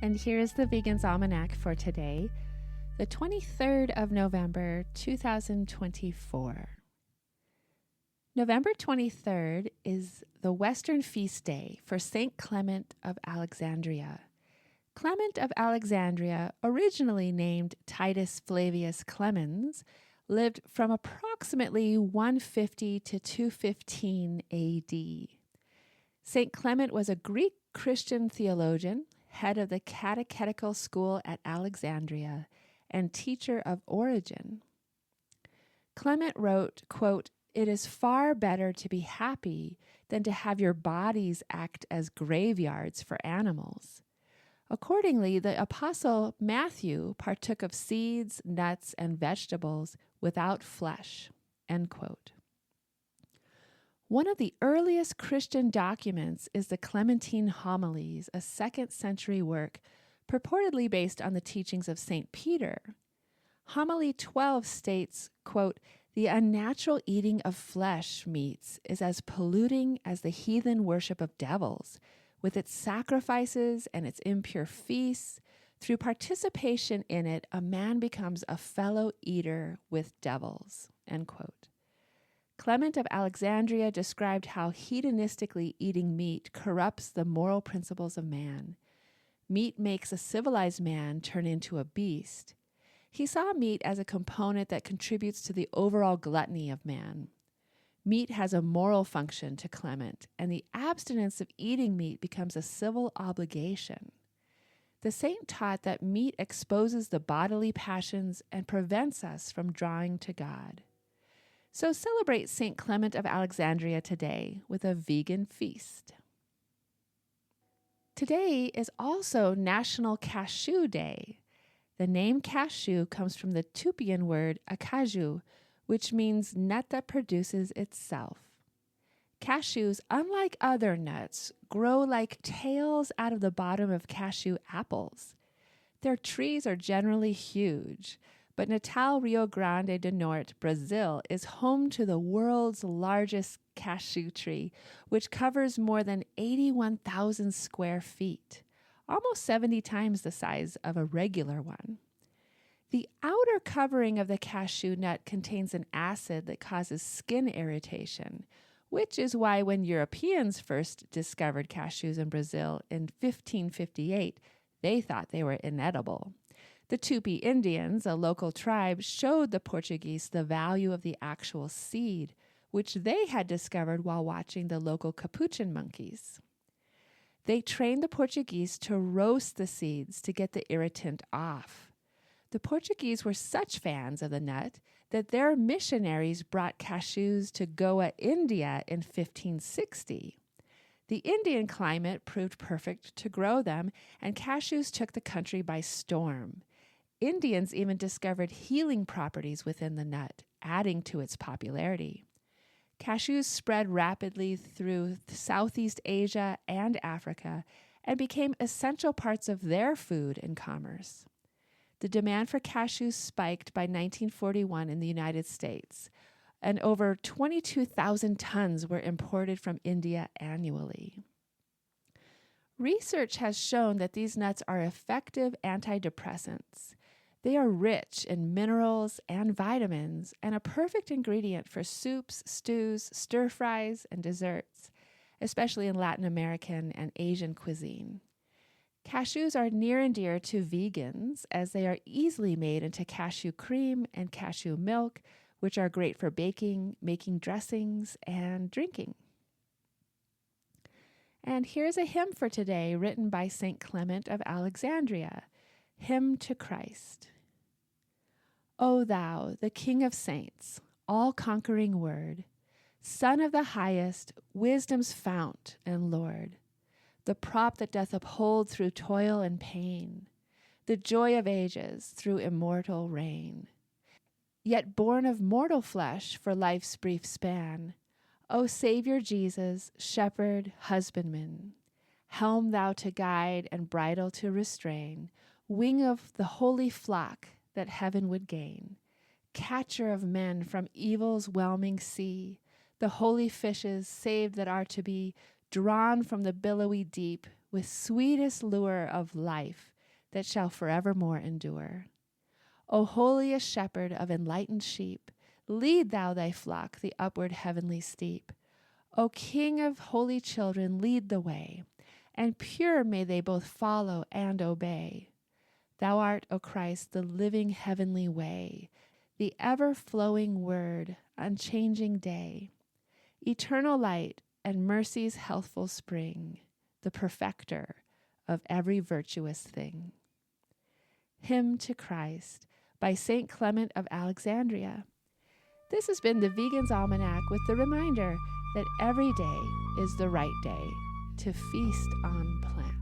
And here's the Vegan's Almanac for today, the 23rd of November, 2024. November 23rd is the Western feast day for St. Clement of Alexandria. Clement of Alexandria, originally named Titus Flavius Clemens, lived from approximately 150 to 215 AD. St. Clement was a Greek Christian theologian, head of the catechetical school at Alexandria, and teacher of Origen. Clement wrote, quote, "It is far better to be happy than to have your bodies act as graveyards for animals." Accordingly, the apostle Matthew partook of seeds, nuts, and vegetables without flesh, end quote. One of the earliest Christian documents is the Clementine Homilies, a 2nd century work purportedly based on the teachings of St. Peter. Homily 12 states, quote, "The unnatural eating of flesh meats is as polluting as the heathen worship of devils, with its sacrifices and its impure feasts. Through participation in it, a man becomes a fellow eater with devils," end quote. Clement of Alexandria described how hedonistically eating meat corrupts the moral principles of man. Meat makes a civilized man turn into a beast. He saw meat as a component that contributes to the overall gluttony of man. Meat has a moral function to Clement, and the abstinence of eating meat becomes a civil obligation. The saint taught that meat exposes the bodily passions and prevents us from drawing to God. So celebrate St. Clement of Alexandria today with a vegan feast. Today is also National Cashew Day. The name cashew comes from the Tupian word acaju, which means nut that produces itself. Cashews, unlike other nuts, grow like tails out of the bottom of cashew apples. Their trees are generally huge, but Natal, Rio Grande do Norte, Brazil, is home to the world's largest cashew tree, which covers more than 81,000 square feet, almost 70 times the size of a regular one. The outer covering of the cashew nut contains an acid that causes skin irritation, which is why when Europeans first discovered cashews in Brazil in 1558, they thought they were inedible. The Tupi Indians, a local tribe, showed the Portuguese the value of the actual seed, which they had discovered while watching the local capuchin monkeys. They trained the Portuguese to roast the seeds to get the irritant off. The Portuguese were such fans of the nut that their missionaries brought cashews to Goa, India in 1560. The Indian climate proved perfect to grow them, and cashews took the country by storm. Indians even discovered healing properties within the nut, adding to its popularity. Cashews spread rapidly through Southeast Asia and Africa and became essential parts of their food and commerce. The demand for cashews spiked by 1941 in the United States, and over 22,000 tons were imported from India annually. Research has shown that these nuts are effective antidepressants. They are rich in minerals and vitamins and a perfect ingredient for soups, stews, stir-fries, and desserts, especially in Latin American and Asian cuisine. Cashews are near and dear to vegans as they are easily made into cashew cream and cashew milk, which are great for baking, making dressings, and drinking. And here's a hymn for today written by St. Clement of Alexandria, Hymn to Christ. O thou, the King of saints, all-conquering Word, Son of the highest, wisdom's fount and Lord, the prop that doth uphold through toil and pain, the joy of ages through immortal reign. Yet born of mortal flesh for life's brief span, O Savior Jesus, shepherd, husbandman, helm thou to guide and bridle to restrain, wing of the holy flock that heaven would gain, catcher of men from evil's whelming sea, the holy fishes saved that are to be drawn from the billowy deep with sweetest lure of life that shall forevermore endure. O holiest shepherd of enlightened sheep, lead thou thy flock the upward heavenly steep. O King of holy children, lead the way, and pure may they both follow and obey. Thou art, O Christ, the living heavenly way, the ever-flowing word, unchanging day, eternal light and mercy's healthful spring, the perfecter of every virtuous thing. Hymn to Christ by St. Clement of Alexandria. This has been the Vegan's Almanac with the reminder that every day is the right day to feast on plants.